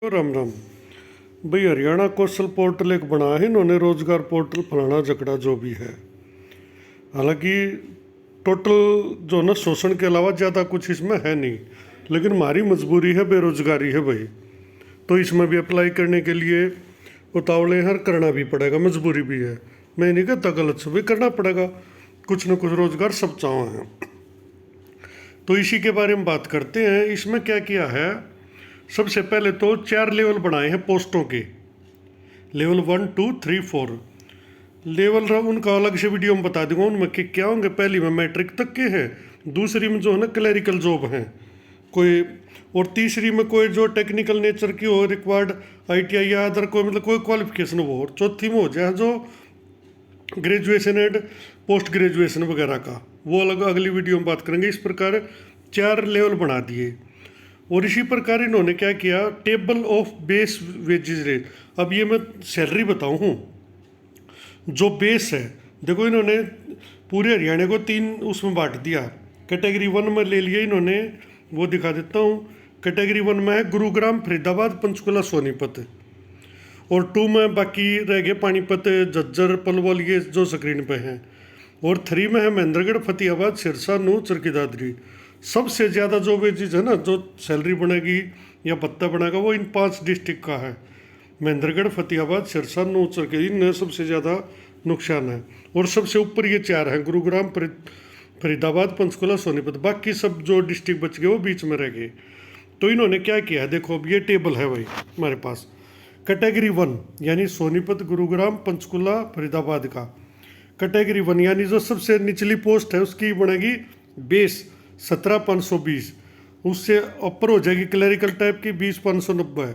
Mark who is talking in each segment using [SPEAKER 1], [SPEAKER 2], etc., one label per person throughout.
[SPEAKER 1] राम राम भाई। हरियाणा कौशल पोर्टल एक बना है इन्होंने, रोजगार पोर्टल फलाना झगड़ा जो भी है। हालांकि टोटल जो ना शोषण के अलावा ज़्यादा कुछ इसमें है नहीं, लेकिन हमारी मजबूरी है, बेरोजगारी है भाई। तो इसमें भी अप्लाई करने के लिए उतावले हर करना भी पड़ेगा, मजबूरी भी है। मैं नहीं कहता गलत से, भी करना पड़ेगा, कुछ न कुछ रोजगार सब चाहो हैं। तो इसी के बारे में बात करते हैं। इसमें क्या किया है, सबसे पहले तो 4 लेवल बनाए हैं पोस्टों के। लेवल 1, 2, 3, 4 लेवल उनका अलग से वीडियो में बता दूंगा उनमें क्या होंगे। पहली में मैट्रिक तक के हैं, दूसरी में जो है ना क्लरिकल जॉब हैं कोई, और तीसरी में कोई जो टेक्निकल नेचर की हो, रिक्वायर्ड ITI या अदर कोई मतलब कोई क्वालिफिकेशन हो, और चौथी में हो जाए जो ग्रेजुएशन एंड पोस्ट ग्रेजुएशन वगैरह का, वो अलग अगली वीडियो में बात करेंगे। इस प्रकार 4 लेवल बना दिए। और इसी प्रकार इन्होंने क्या किया, table of base wages rate. अब ये मैं सैलरी बताऊँ हूँ, जो बेस है देखो इन्होंने पूरे हरियाणा को 3 उसमें बांट दिया। कैटेगरी 1 में ले लिया इन्होंने, वो दिखा देता हूँ। कैटेगरी 1 में है गुरुग्राम, फरीदाबाद, पंचकुला, सोनीपत, और 2 में बाकी रह गए पानीपत, झज्जर, पलवल, ये जो स्क्रीन पे हैं। और 3 में है महेंद्रगढ़, फतेहाबाद, सिरसा, नूंह, चरखी दादरी। सबसे ज़्यादा जो वेजेज है ना, जो सैलरी बनेगी या भत्ता बनेगा, वो इन 5 डिस्ट्रिक्ट का है। महेंद्रगढ़, फतेहाबाद, सिरसा, नूंह, चरखी, इनमें सबसे ज़्यादा नुकसान है। और सबसे ऊपर ये 4 हैं, गुरुग्राम, फरीदाबाद, पंचकुला, सोनीपत। बाकी सब जो डिस्ट्रिक्ट बच गए वो बीच में रह गए। तो इन्होंने क्या किया है, देखो अब ये टेबल है भाई हमारे पास। कैटेगरी 1 यानी सोनीपत, गुरुग्राम, पंचकुला, फरीदाबाद का कैटेगरी 1 यानी जो सबसे निचली पोस्ट है उसकी बनेगी बेस 17,520। उससे ऊपर हो जाएगी क्लरिकल टाइप की 20,590।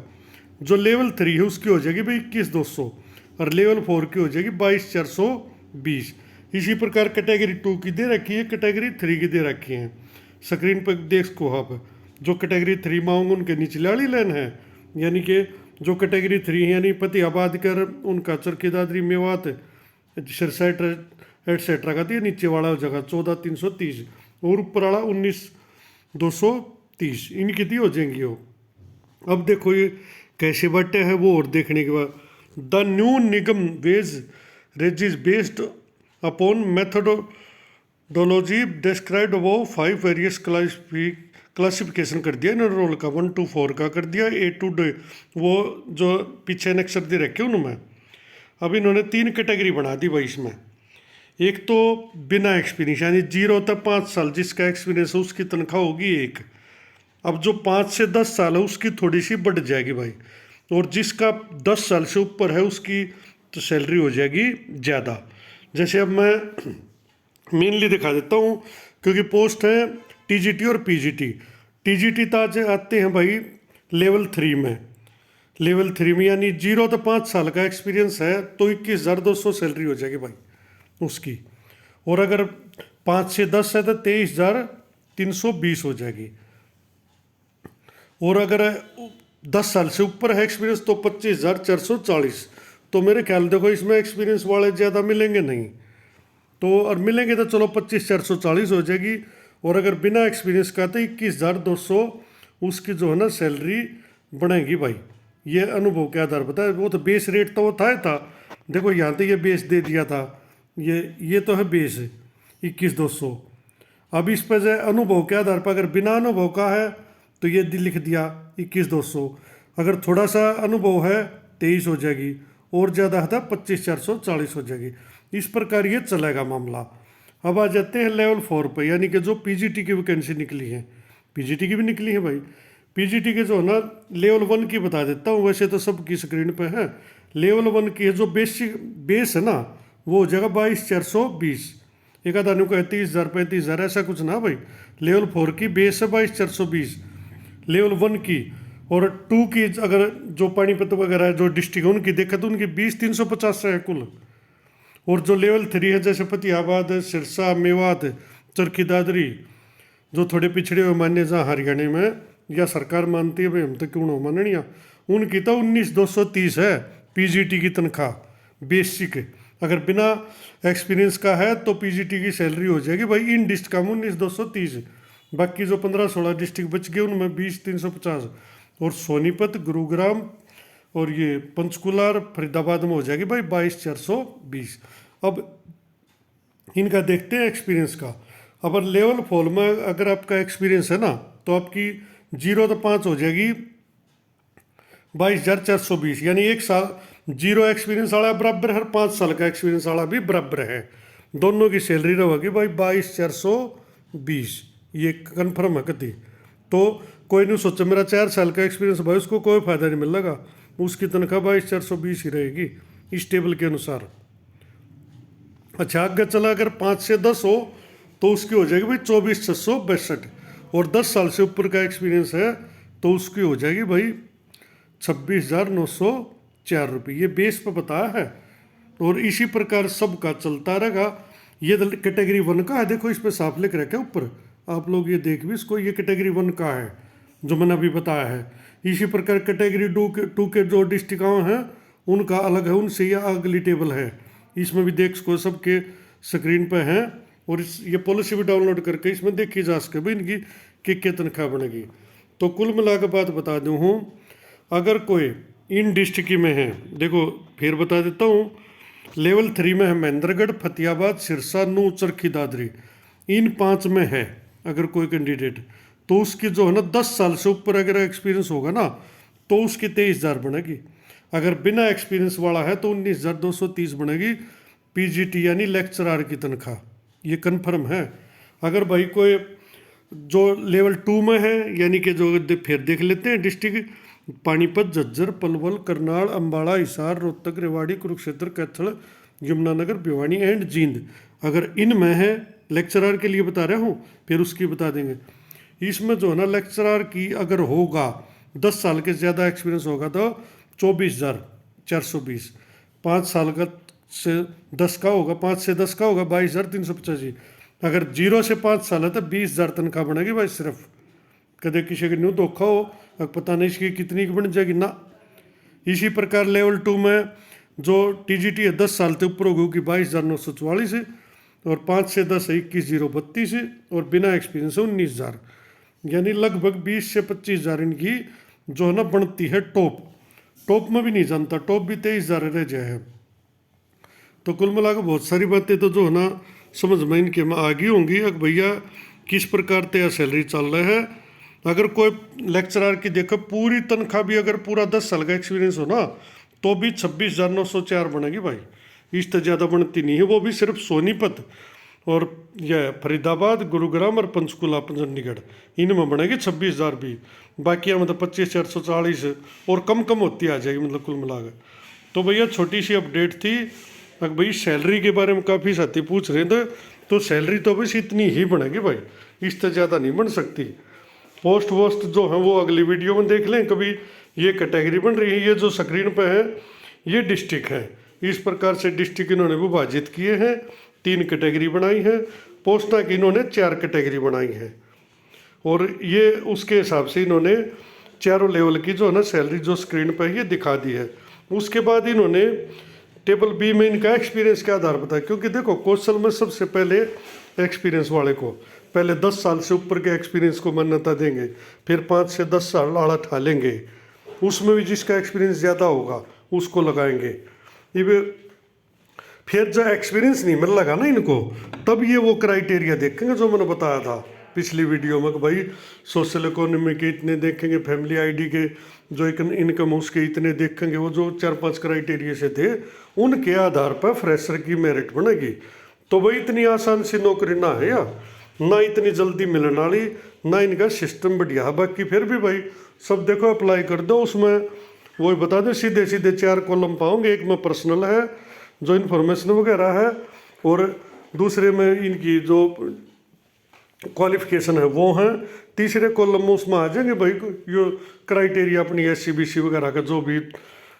[SPEAKER 1] जो लेवल 3 है उसकी हो जाएगी भाई 21,200, और लेवल 4 की हो जाएगी 22,420। इसी प्रकार कैटेगरी 2 की दे रखी है, कैटेगरी 3 की दे रखी है। स्क्रीन पर देखो आप, जो कैटेगरी 3 मांग उनके निचले वाली लाइन है, यानी कि जो कैटेगरी 3 है यानी फतेहाबाद कर उनका चरखी दादरी, मेवात, सिरसा एटसेट्रा का, तो ये नीचे वाला जगह 14,330, और ऊपर वाला 19,230, इनकी दी हो जाएंगी वो। अब देखो ये कैसे बटे है वो, और देखने के बाद द न्यू निगम wage rates based upon methodology described above 5 various classification कर दिया इन्होंने। रोल का 1 to 4 का कर दिया, A to D वो जो पीछे अक्षर दे रखे उनमें। अब इन्होंने 3 कैटेगरी बना दी भाई इसमें। एक तो बिना एक्सपीरियंस यानी 0 तक 5 साल जिसका एक्सपीरियंस है उसकी तनख्वाह होगी 1। अब जो 5 से 10 साल है उसकी थोड़ी सी बढ़ जाएगी भाई, और जिसका 10 साल से ऊपर है उसकी तो सैलरी हो जाएगी ज़्यादा। जैसे अब मैं मेनली दिखा देता हूँ, क्योंकि पोस्ट है TGT और PGT। TGT ताज आते हैं भाई लेवल 3 में। लेवल 3 में यानी 0 तो 5 साल का एक्सपीरियंस है तो 21,200 सैलरी हो जाएगी भाई उसकी। और अगर 5 से 10 है तो 23,320 हो जाएगी। और अगर 10 साल से ऊपर है एक्सपीरियंस तो 25,440। तो मेरे ख्याल देखो इसमें एक्सपीरियंस वाले ज़्यादा मिलेंगे नहीं, तो और मिलेंगे तो चलो 25,440 हो जाएगी। और अगर बिना एक्सपीरियंस का तो 21,200 उसकी जो है ना सैलरी बनेगी भाई। ये अनुभव के आधार पर है, वो तो बेस रेट तो वो था। देखो यहाँ तो ये बेस दे दिया था, ये तो है बेस 21,200। अब इस पर जो अनुभव के आधार पर अगर बिना अनुभव का है तो ये लिख दिया 21,200। अगर थोड़ा सा अनुभव है 23 हो जाएगी, और ज़्यादा है तो 25,440 हो जाएगी। इस प्रकार ये चलेगा मामला। अब आ जाते हैं लेवल 4 पे, यानी कि जो PGT की वैकेंसी निकली है। PGT की भी निकली है भाई। PGT के जो है ना लेवल 1 की बता देता हूँ, वैसे तो सबकी स्क्रीन पे है। लेवल 1 की जो बेस है ना वो हो जाएगा 22,420। एक आधा को है 30,000 35,000 ऐसा कुछ ना भाई। लेवल 4 की बेस है 22,420 लेवल 1 की। और 2 की अगर जो पानीपत वगैरह जो डिस्ट्रिक्ट है उनकी देखा तो उनकी 20,350 है कुल। और जो लेवल 3 है जैसे फतेहाबाद, सिरसा, मेवात, चरखी दादरी, जो थोड़े पिछड़े हुए मान्य जहाँ हरियाणा में या सरकार मानती है भाई, हम तो क्यों ना माननिया, उनकी तो 19,230 है PGT की तनख्वाह बेसिक। अगर बिना एक्सपीरियंस का है तो PGT की सैलरी हो जाएगी भाई इन डिस्ट्रिक्ट का 19,230। बाकी जो 15-16 डिस्ट्रिक्ट बच गए उनमें 20,350। और सोनीपत, गुरुग्राम और ये पंचकुला और फरीदाबाद में हो जाएगी भाई 22,420। अब इनका देखते हैं एक्सपीरियंस का। अब लेवल 4 में अगर आपका एक्सपीरियंस है ना तो आपकी 0 तो 5 हो जाएगी 22,420, यानी 1 साल 0 एक्सपीरियंस वाला बराबर है, 5 साल का एक्सपीरियंस वाला भी बराबर है। दोनों की सैलरी रहेगी भाई 22,420, ये कन्फर्म है कति। तो कोई नहीं सोचे मेरा 4 साल का एक्सपीरियंस भाई उसको कोई फायदा नहीं मिलेगा, उसकी तनख्वाह 22,420 ही रहेगी इस टेबल के अनुसार। अच्छा आगे चला, अगर 5 से 10 हो तो उसकी हो जाएगी भाई 24,662, और 10 साल से ऊपर का एक्सपीरियंस है तो उसकी हो जाएगी भाई 26,904 रुपये। ये बेस पर बताया है और इसी प्रकार सबका चलता रहेगा। ये कैटेगरी 1 का है, देखो इस पर साफ लिख रखा है ऊपर, आप लोग ये देख भी इसको, ये कैटेगरी 1 का है जो मैंने अभी बताया है। इसी प्रकार कैटेगरी 2 के जो डिस्ट्रिक्ट हैं उनका अलग है, उनसे ये अगली टेबल है। इसमें भी देख सको सबके स्क्रीन पे हैं, और ये पॉलिसी भी डाउनलोड करके इसमें देखी जा सके भाई इनकी क्या तनख्वाह बनेगी। तो कुल मिला के बात बता दूँ हूँ, अगर कोई इन डिस्ट्रिक्ट में है, देखो फिर बता देता हूँ, लेवल 3 में है महेंद्रगढ़, फतेहाबाद, सिरसा, नूह, चरखी, दादरी, इन 5 में है अगर कोई कैंडिडेट, तो उसकी जो है ना 10 साल से ऊपर अगर एक्सपीरियंस होगा ना तो उसकी 23,000 बनेगी। अगर बिना एक्सपीरियंस वाला है तो 19,230 बनेगी पीजीटी यानी लेक्चरार की तनख्वाह, ये कन्फर्म है। अगर भाई कोई जो लेवल 2 में है, यानी कि जो फिर देख लेते हैं डिस्ट्रिक्ट, पानीपत, झज्जर, पलवल, करनाल, अम्बाड़ा, हिसार, रोहतक, रेवाड़ी, कुरुक्षेत्र, कैथल, यमुनानगर, भिवानी एंड जींद, अगर इनमें है, लेक्चरार के लिए बता रहा हूँ, फिर उसकी बता देंगे। इसमें जो है ना लेक्चरार की अगर होगा 10 साल के ज़्यादा एक्सपीरियंस होगा तो 24,420, 5 साल का से 10 का होगा, 5 से 10 का होगा 22,385। अगर 0 से 5 साल है तो 20,000 तनख्वाह बनेगी भाई सिर्फ। कदे किसी के न्यू धोखा हो, अब पता नहीं इसकी कितनी की बन जाएगी ना। इसी प्रकार लेवल 2 में जो टीजीटी है 10 साल से ऊपर होगी कि 22,944 है, और 5 से 10 है 21,032 है, और बिना एक्सपीरियंस है 19,000, यानी लगभग 20 से 25,000 इनकी जो है ना बनती है। टॉप में भी नहीं जानता, टॉप भी 23,000 रह जाए है। तो कुल मिलाकर बहुत सारी बातें तो जो है ना समझ में इनके में आ गई होंगी। अब भैया किस प्रकार से सैलरी चल रहा है, अगर कोई लेक्चरर की देखो पूरी तनख्वाह भी अगर पूरा 10 साल का एक्सपीरियंस हो ना तो भी 26,904 बनेगी भाई, इससे ज़्यादा बनती नहीं है। वो भी सिर्फ सोनीपत और यह फरीदाबाद, गुरुग्राम और पंचकुला, चंडीगढ़, इनमें बनेगी 26,000 भी। बाकी मतलब 25,440 और कम होती आ जाएगी मतलब कुल मिलाकर। तो भैया छोटी सी अपडेट थी। अगर भाई सैलरी के बारे में काफ़ी साथी पूछ रहे थे, तो सैलरी तो बस इतनी ही बनेगी भाई, इससे ज़्यादा नहीं बन सकती। पोस्ट वोस्ट जो है वो अगली वीडियो में देख लें कभी। ये कैटेगरी बन रही है, ये जो स्क्रीन पे है ये डिस्ट्रिक्ट है। इस प्रकार से डिस्ट्रिक्ट इन्होंने विभाजित किए हैं, 3 कैटेगरी बनाई है। पोस्टा की इन्होंने 4 कैटेगरी बनाई है, और ये उसके हिसाब से इन्होंने चारों लेवल की जो है ना सैलरी जो स्क्रीन पर ये दिखा दी है। उसके बाद इन्होंने टेबल बी में इनका एक्सपीरियंस के आधार बताया, क्योंकि देखो कौशल में सबसे पहले एक्सपीरियंस वाले को पहले 10 साल से ऊपर के एक्सपीरियंस को मान्यता देंगे, फिर 5 से 10 साल आड़ा ठालेंगे, उसमें भी जिसका एक्सपीरियंस ज़्यादा होगा उसको लगाएंगे। ये फिर जो एक्सपीरियंस नहीं मिल लगा ना इनको, तब ये वो क्राइटेरिया देखेंगे जो मैंने बताया था पिछली वीडियो में कि भाई सोशल इकोनॉमी के इतने देखेंगे, फैमिली आईडी के जो इनकम उसके इतने देखेंगे। वो जो 4-5 क्राइटेरिया से थे उनके आधार पर फ्रेशर की मेरिट बनेगी। तो भाई इतनी आसान सी नौकरी ना है या ना इतनी जल्दी मिलने वाली, ना इनका सिस्टम बढ़िया है। बाकी फिर भी भाई सब देखो अप्लाई कर दो, उसमें वही बता दो सीधे 4 कॉलम पाओगे। एक में पर्सनल है जो इन्फॉर्मेशन वगैरह है, और दूसरे में इनकी जो क्वालिफिकेशन है वो है, तीसरे कॉलम में उसमें आ जाएंगे भाई ये क्राइटेरिया अपनी SC-BC वगैरह का जो भी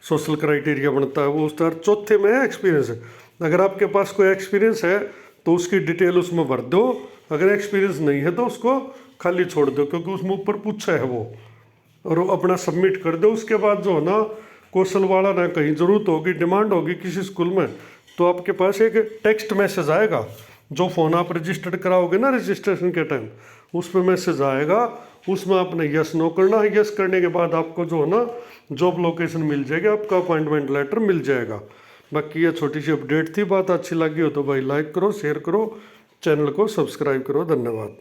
[SPEAKER 1] सोशल क्राइटेरिया बनता है वो उस तरह। चौथे में है एक्सपीरियंस। अगर आपके पास कोई एक्सपीरियंस है तो उसकी डिटेल उसमें भर दो, अगर एक्सपीरियंस नहीं है तो उसको खाली छोड़ दो, क्योंकि उसमें ऊपर पूछा है वो, और वो अपना सबमिट कर दो। उसके बाद जो है ना कौशल वाला ना कहीं ज़रूरत होगी, डिमांड होगी किसी स्कूल में, तो आपके पास एक टेक्स्ट मैसेज आएगा। जो फ़ोन आप रजिस्टर्ड कराओगे ना रजिस्ट्रेशन के टाइम, उस पर मैसेज आएगा, उसमें आपने यस नो करना है। यस करने के बाद आपको जो है ना जॉब लोकेशन मिल जाएगी, आपका अपॉइंटमेंट लेटर मिल जाएगा। बाकी ये छोटी सी अपडेट थी। बात अच्छी लगी हो तो भाई लाइक करो, शेयर करो, चैनल को सब्सक्राइब करो। धन्यवाद।